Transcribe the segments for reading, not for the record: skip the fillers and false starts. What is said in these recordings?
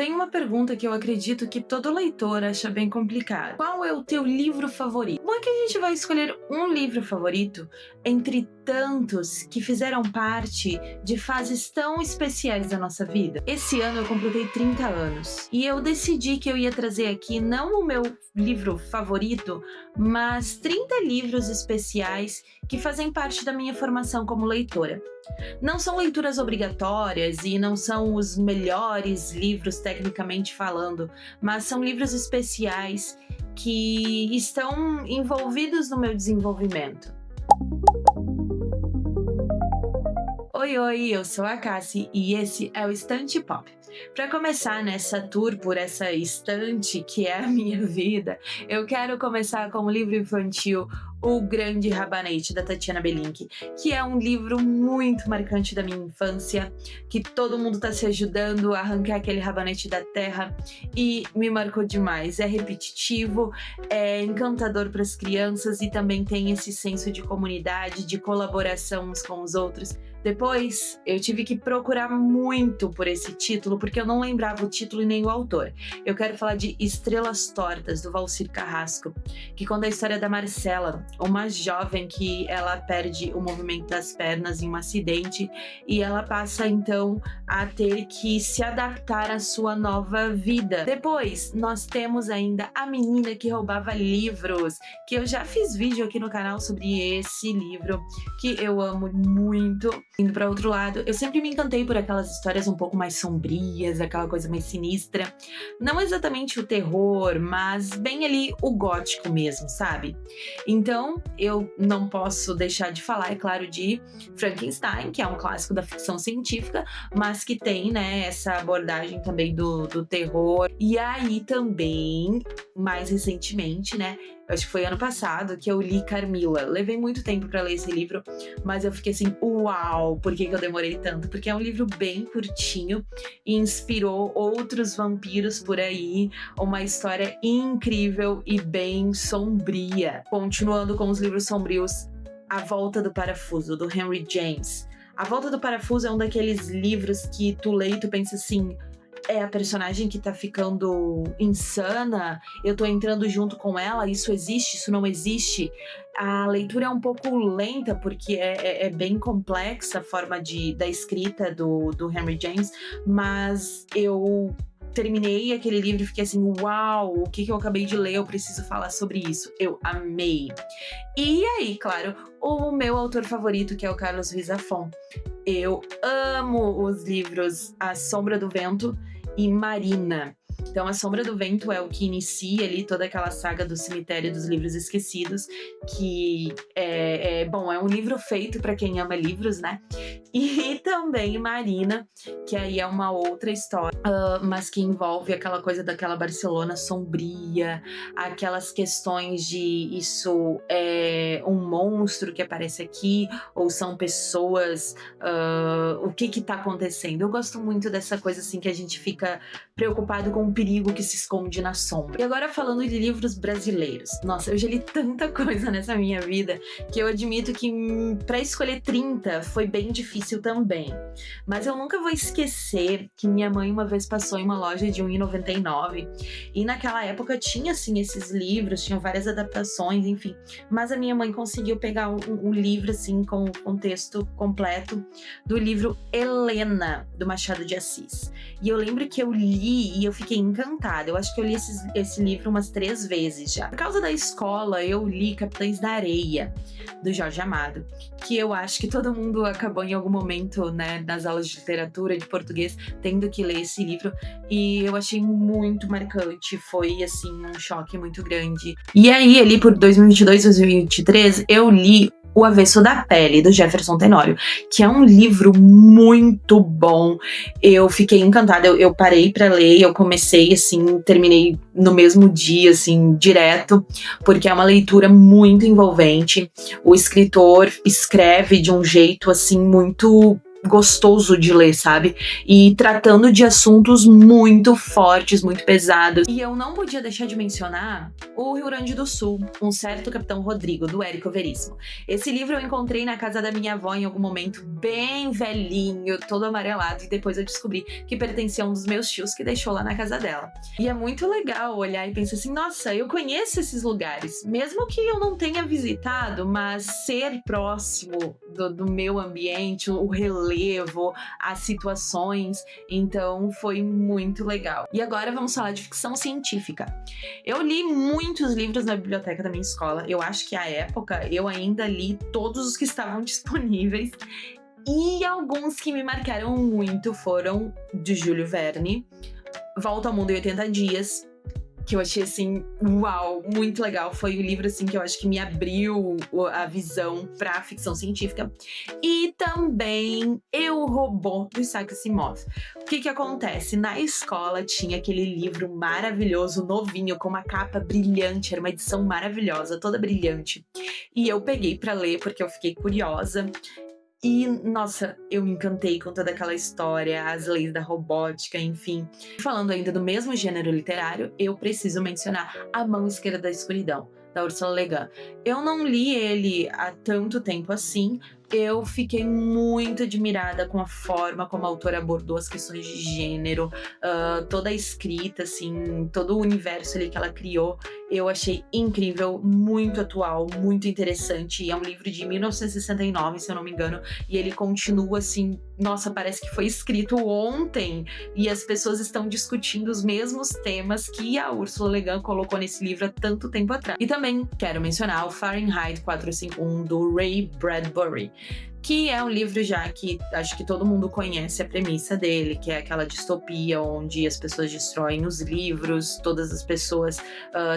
Tem uma pergunta que eu acredito que todo leitor acha bem complicada. Qual é o teu livro favorito? Como é que a gente vai escolher um livro favorito entre tantos que fizeram parte de fases tão especiais da nossa vida? Esse ano eu completei 30 anos e eu decidi que eu ia trazer aqui não o meu livro favorito, mas 30 livros especiais que fazem parte da minha formação como leitora. Não são leituras obrigatórias e não são os melhores livros tecnicamente falando, mas são livros especiais que estão envolvidos no meu desenvolvimento. Oi, eu sou a Cassie e esse é o Estante Pop. Para começar nessa tour por essa estante que é a minha vida, eu quero começar com o livro infantil O Grande Rabanete, da Tatiana Belink, que é um livro muito marcante da minha infância, que todo mundo tá se ajudando a arrancar aquele rabanete da terra e me marcou demais. É repetitivo, é encantador para as crianças e também tem esse senso de comunidade, de colaboração uns com os outros. Depois, eu tive que procurar muito por esse título, porque eu não lembrava o título e nem o autor. Eu quero falar de Estrelas Tortas, do Valcir Carrasco, que conta a história da Marcela, uma jovem que ela perde o movimento das pernas em um acidente e ela passa então a ter que se adaptar à sua nova vida. Depois, nós temos ainda A Menina que Roubava Livros, que eu já fiz vídeo aqui no canal sobre esse livro, que eu amo muito. Indo para outro lado, eu sempre me encantei por aquelas histórias um pouco mais sombrias, aquela coisa mais sinistra. Não exatamente o terror, mas bem ali o gótico mesmo, sabe? Então, eu não posso deixar de falar, é claro, de Frankenstein, que é um clássico da ficção científica, mas que tem, né, essa abordagem também do terror. E aí também, mais recentemente, né, acho que foi ano passado que eu li Carmila. Levei muito tempo para ler esse livro, mas eu fiquei assim, uau, por que eu demorei tanto? Porque é um livro bem curtinho e inspirou outros vampiros por aí, uma história incrível e bem sombria. Continuando com os livros sombrios, A Volta do Parafuso, do Henry James. A Volta do Parafuso é um daqueles livros que tu lê e tu pensa assim, é a personagem que tá ficando insana, eu tô entrando junto com ela, isso existe, isso não existe. A leitura é um pouco lenta, porque é bem complexa a forma da escrita do Henry James, mas eu terminei aquele livro e fiquei assim, uau, o que eu acabei de ler, eu preciso falar sobre isso. Eu amei. E aí, claro, o meu autor favorito, que é o Carlos Ruiz Zafón. Eu amo os livros A Sombra do Vento e Marina. Então, A Sombra do Vento é o que inicia ali toda aquela saga do Cemitério dos Livros Esquecidos, que é um livro feito para quem ama livros, né? E também Marina, que aí é uma outra história, mas que envolve aquela coisa daquela Barcelona sombria, aquelas questões de isso é um monstro que aparece aqui, ou são pessoas, o que tá acontecendo? Eu gosto muito dessa coisa assim que a gente fica preocupado com o perigo que se esconde na sombra. E agora falando de livros brasileiros. Nossa, eu já li tanta coisa nessa minha vida que eu admito que para escolher 30 foi bem difícil também. Mas eu nunca vou esquecer que minha mãe uma vez passou em uma loja de R$1,99 e naquela época tinha assim esses livros, tinham várias adaptações, enfim. Mas a minha mãe conseguiu pegar um livro assim com o texto completo do livro Helena, do Machado de Assis. E eu lembro que eu li e eu fiquei encantada. Eu acho que eu li esse livro umas 3 vezes já. Por causa da escola, eu li Capitães da Areia, do Jorge Amado, que eu acho que todo mundo acabou em algum momento, né, nas aulas de literatura, de português, tendo que ler esse livro. E eu achei muito marcante. Foi, assim, um choque muito grande. E aí, ali por 2022, 2023, eu li O Avesso da Pele, do Jefferson Tenório, que é um livro muito bom. Eu fiquei encantada, eu parei pra ler, eu comecei assim, terminei no mesmo dia, assim, direto, porque é uma leitura muito envolvente. O escritor escreve de um jeito, assim, muito gostoso de ler, sabe? E tratando de assuntos muito fortes, muito pesados. E eu não podia deixar de mencionar o Rio Grande do Sul, Um Certo Capitão Rodrigo, do Érico Veríssimo. Esse livro eu encontrei na casa da minha avó em algum momento, bem velhinho, todo amarelado, e depois eu descobri que pertencia a um dos meus tios que deixou lá na casa dela. E é muito legal olhar e pensar assim, nossa, eu conheço esses lugares, mesmo que eu não tenha visitado, mas ser próximo do meu ambiente, o relevo, as situações, então foi muito legal. E agora vamos falar de ficção científica. Eu li muitos livros na biblioteca da minha escola, eu acho que à época eu ainda li todos os que estavam disponíveis, e alguns que me marcaram muito foram de Júlio Verne, Volta ao Mundo em 80 Dias, que eu achei assim, uau, muito legal. Foi o livro assim que eu acho que me abriu a visão pra ficção científica. E também Eu, Robô, do Isaac Asimov. O que acontece? Na escola tinha aquele livro maravilhoso, novinho, com uma capa brilhante, era uma edição maravilhosa, toda brilhante. E eu peguei pra ler porque eu fiquei curiosa. E, nossa, eu me encantei com toda aquela história, as leis da robótica, enfim. Falando ainda do mesmo gênero literário, eu preciso mencionar A Mão Esquerda da Escuridão, da Ursula Le Guin. Eu não li ele há tanto tempo assim, eu fiquei muito admirada com a forma como a autora abordou as questões de gênero, toda a escrita, assim, todo o universo ali que ela criou. Eu achei incrível, muito atual, muito interessante. E é um livro de 1969, se eu não me engano, e ele continua assim, nossa, parece que foi escrito ontem e as pessoas estão discutindo os mesmos temas que a Ursula Le Guin colocou nesse livro há tanto tempo atrás. E também quero mencionar o Fahrenheit 451, do Ray Bradbury, que é um livro já que acho que todo mundo conhece a premissa dele, que é aquela distopia onde as pessoas destroem os livros, todas as pessoas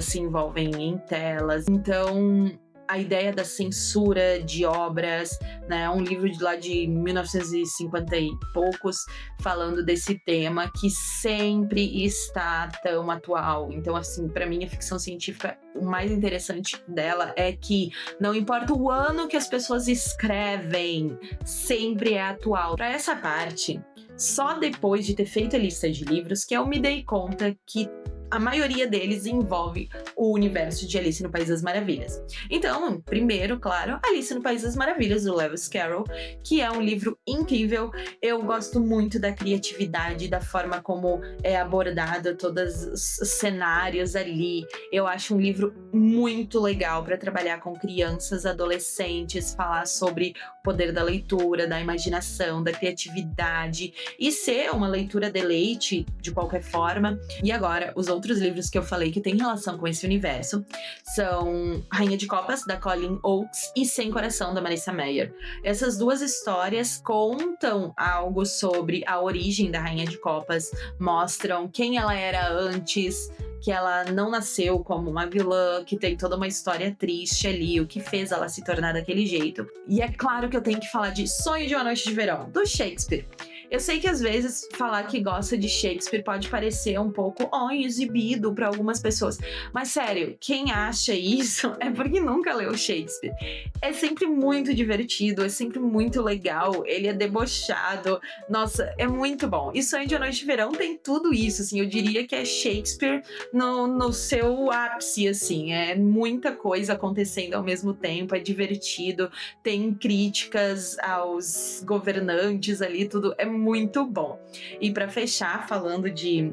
se envolvem em telas. Então, a ideia da censura de obras, né? Um livro de lá de 1950 e poucos, falando desse tema que sempre está tão atual. Então, assim, para mim, a ficção científica, o mais interessante dela é que não importa o ano que as pessoas escrevem, sempre é atual. Para essa parte, só depois de ter feito a lista de livros que eu me dei conta que a maioria deles envolve o universo de Alice no País das Maravilhas. Então, primeiro, claro, Alice no País das Maravilhas, do Lewis Carroll, que é um livro incrível. Eu gosto muito da criatividade, da forma como é abordado todos os cenários ali. Eu acho um livro muito legal para trabalhar com crianças, adolescentes, falar sobre o poder da leitura, da imaginação, da criatividade e ser uma leitura deleite de qualquer forma. E agora, os outros livros que eu falei que tem relação com esse universo são Rainha de Copas, da Colleen Oakes, e Sem Coração, da Marissa Meyer. Essas duas histórias contam algo sobre a origem da Rainha de Copas, mostram quem ela era antes, que ela não nasceu como uma vilã, que tem toda uma história triste ali, o que fez ela se tornar daquele jeito. E é claro que eu tenho que falar de Sonho de uma Noite de Verão, do Shakespeare. Eu sei que às vezes falar que gosta de Shakespeare pode parecer um pouco exibido para algumas pessoas, mas sério, quem acha isso é porque nunca leu Shakespeare. É sempre muito divertido, é sempre muito legal, ele é debochado, nossa, é muito bom. E Sonho de uma Noite de Verão tem tudo isso, assim, eu diria que é Shakespeare no seu ápice, assim, é muita coisa acontecendo ao mesmo tempo, é divertido, tem críticas aos governantes ali, tudo é muito bom. E para fechar, falando de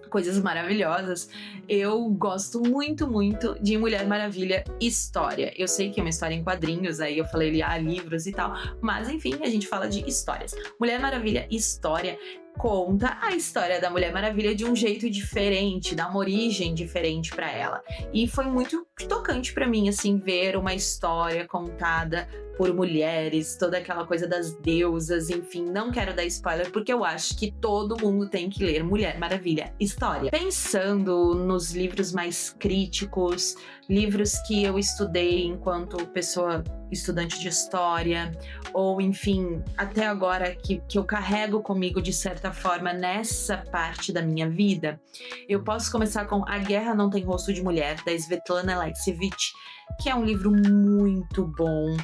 coisas maravilhosas, eu gosto muito, muito de Mulher Maravilha História. Eu sei que é uma história em quadrinhos, aí eu falei livros e tal, mas enfim, a gente fala de histórias. Mulher Maravilha História conta a história da Mulher Maravilha de um jeito diferente, dá uma origem diferente para ela. E foi muito tocante para mim, assim, ver uma história contada por mulheres, toda aquela coisa das deusas, enfim, não quero dar spoiler porque eu acho que todo mundo tem que ler Mulher Maravilha História. Pensando nos livros mais críticos, livros que eu estudei enquanto pessoa estudante de história, ou enfim, até agora que eu carrego comigo de certa forma nessa parte da minha vida, eu posso começar com A Guerra Não Tem Rosto de Mulher, da Svetlana Alexievich, que é um livro muito bom.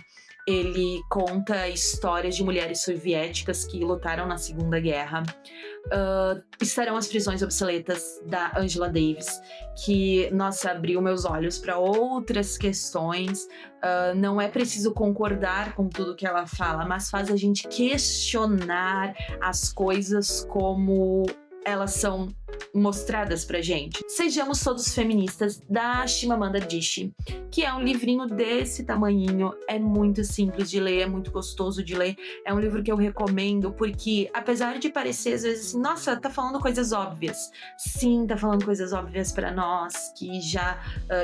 Ele conta histórias de mulheres soviéticas que lutaram na Segunda Guerra. Estarão as prisões obsoletas, da Angela Davis, que, nossa, abriu meus olhos para outras questões. Não é preciso concordar com tudo que ela fala, mas faz a gente questionar as coisas como elas são mostradas pra gente. Sejamos Todos Feministas, da Chimamanda Adichie, que é um livrinho desse tamanhinho, é muito simples de ler, é muito gostoso de ler. É um livro que eu recomendo porque, apesar de parecer às vezes assim, nossa, tá falando coisas óbvias. Sim, tá falando coisas óbvias pra nós, que já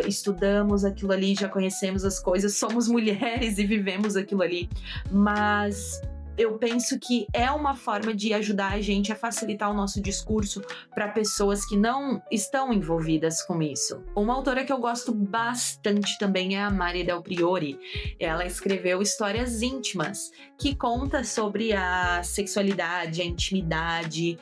estudamos aquilo ali, já conhecemos as coisas, somos mulheres e vivemos aquilo ali. Mas eu penso que é uma forma de ajudar a gente a facilitar o nosso discurso para pessoas que não estão envolvidas com isso. Uma autora que eu gosto bastante também é a Mari Del Priore. Ela escreveu Histórias Íntimas, que conta sobre a sexualidade, a intimidade,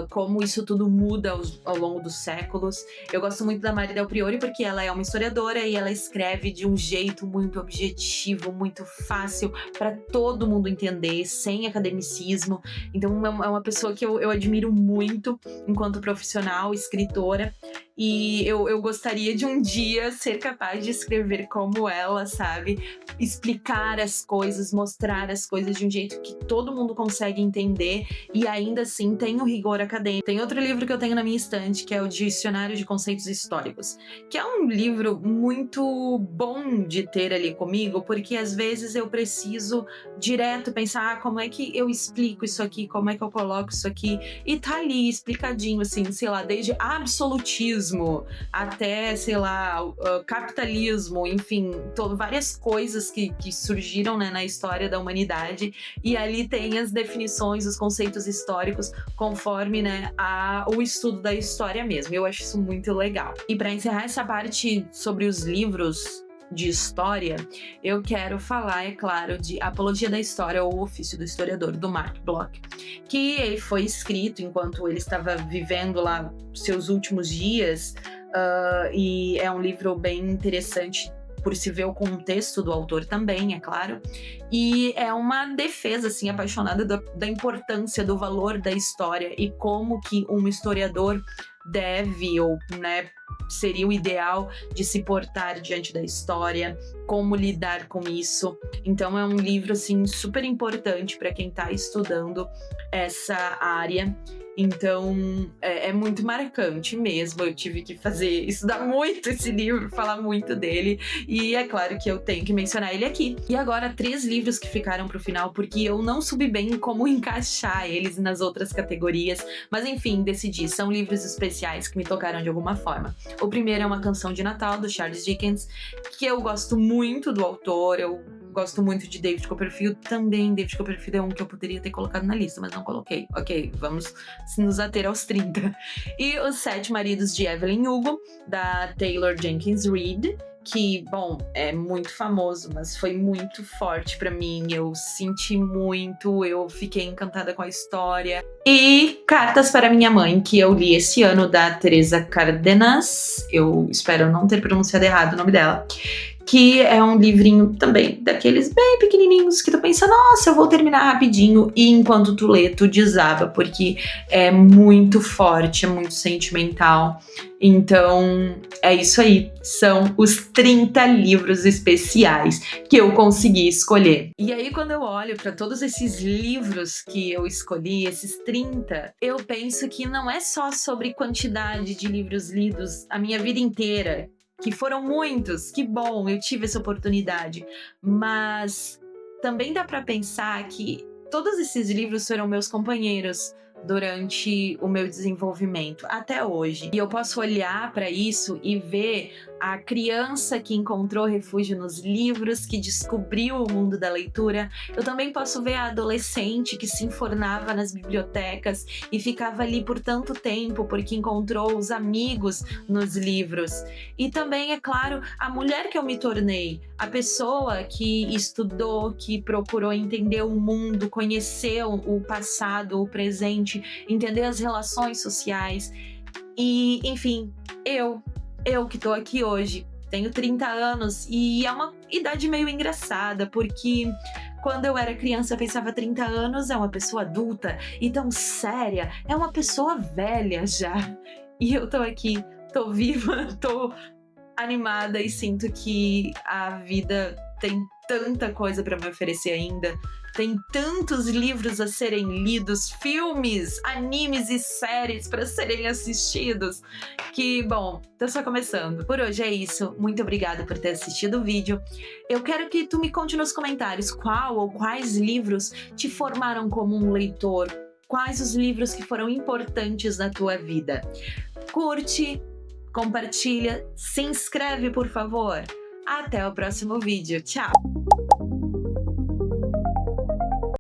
como isso tudo muda ao longo dos séculos. Eu gosto muito da Mari Del Priore porque ela é uma historiadora e ela escreve de um jeito muito objetivo, muito fácil para todo mundo entender, sem academicismo. Então é uma pessoa que eu admiro muito enquanto profissional, escritora. E eu gostaria de um dia ser capaz de escrever como ela, sabe? Explicar as coisas, mostrar as coisas de um jeito que todo mundo consegue entender e ainda assim tem o rigor acadêmico. Tem outro livro que eu tenho na minha estante, que é o Dicionário de Conceitos Históricos, que é um livro muito bom de ter ali comigo, porque às vezes eu preciso direto pensar como é que eu explico isso aqui, como é que eu coloco isso aqui, e tá ali explicadinho, assim, sei lá, desde absolutismo até, sei lá, capitalismo, enfim, várias coisas que surgiram, né, na história da humanidade, e ali tem as definições, os conceitos históricos, conforme, né, o estudo da história mesmo. Eu acho isso muito legal. E para encerrar essa parte sobre os livros de história, eu quero falar, é claro, de Apologia da História ou O Ofício do Historiador, do Mark Bloch, que ele foi escrito enquanto ele estava vivendo lá seus últimos dias, e é um livro bem interessante por se ver o contexto do autor também, é claro, e é uma defesa, assim, apaixonada da importância, do valor da história e como que um historiador deve, ou, né, seria o ideal de se portar diante da história, como lidar com isso. Então é um livro, assim, super importante para quem está estudando essa área. Então é muito marcante mesmo. Eu tive que estudar muito esse livro, falar muito dele, e é claro que eu tenho que mencionar ele aqui. E agora 3 livros que ficaram pro final, porque eu não soube bem como encaixar eles nas outras categorias, mas enfim, decidi, são livros especiais que me tocaram de alguma forma. O primeiro é Uma Canção de Natal, do Charles Dickens, que eu gosto muito do autor, eu gosto muito de David Copperfield também. David Copperfield é um que eu poderia ter colocado na lista, mas não coloquei. Ok, vamos nos ater aos 30. E Os Sete Maridos de Evelyn Hugo, da Taylor Jenkins Reid, que, bom, é muito famoso, mas foi muito forte pra mim. Eu senti muito, eu fiquei encantada com a história. E Cartas para Minha Mãe, que eu li esse ano, da Teresa Cardenas. Eu espero não ter pronunciado errado o nome dela. Que é um livrinho também daqueles bem pequenininhos que tu pensa, nossa, eu vou terminar rapidinho, e enquanto tu lê, tu desaba, porque é muito forte, é muito sentimental. Então, é isso aí. São os 30 livros especiais que eu consegui escolher. E aí, quando eu olho para todos esses livros que eu escolhi, esses 30, eu penso que não é só sobre quantidade de livros lidos a minha vida inteira, que foram muitos, que bom, eu tive essa oportunidade, mas também dá para pensar que todos esses livros foram meus companheiros durante o meu desenvolvimento até hoje. E eu posso olhar para isso e ver a criança que encontrou refúgio nos livros, que descobriu o mundo da leitura. Eu também posso ver a adolescente que se enfornava nas bibliotecas e ficava ali por tanto tempo porque encontrou os amigos nos livros. E também, é claro, a mulher que eu me tornei, a pessoa que estudou, que procurou entender o mundo, conhecer o passado, o presente, entender as relações sociais. E, enfim, eu que tô aqui hoje, tenho 30 anos e é uma idade meio engraçada, porque quando eu era criança eu pensava 30 anos é uma pessoa adulta e tão séria, é uma pessoa velha já. E eu tô aqui, tô viva, tô animada e sinto que a vida tem tanta coisa para me oferecer ainda. Tem tantos livros a serem lidos, filmes, animes e séries para serem assistidos, que, bom, tô só começando. Por hoje é isso. Muito obrigada por ter assistido o vídeo. Eu quero que tu me conte nos comentários qual ou quais livros te formaram como um leitor, quais os livros que foram importantes na tua vida. Curte, compartilha, se inscreve, por favor. Até o próximo vídeo. Tchau!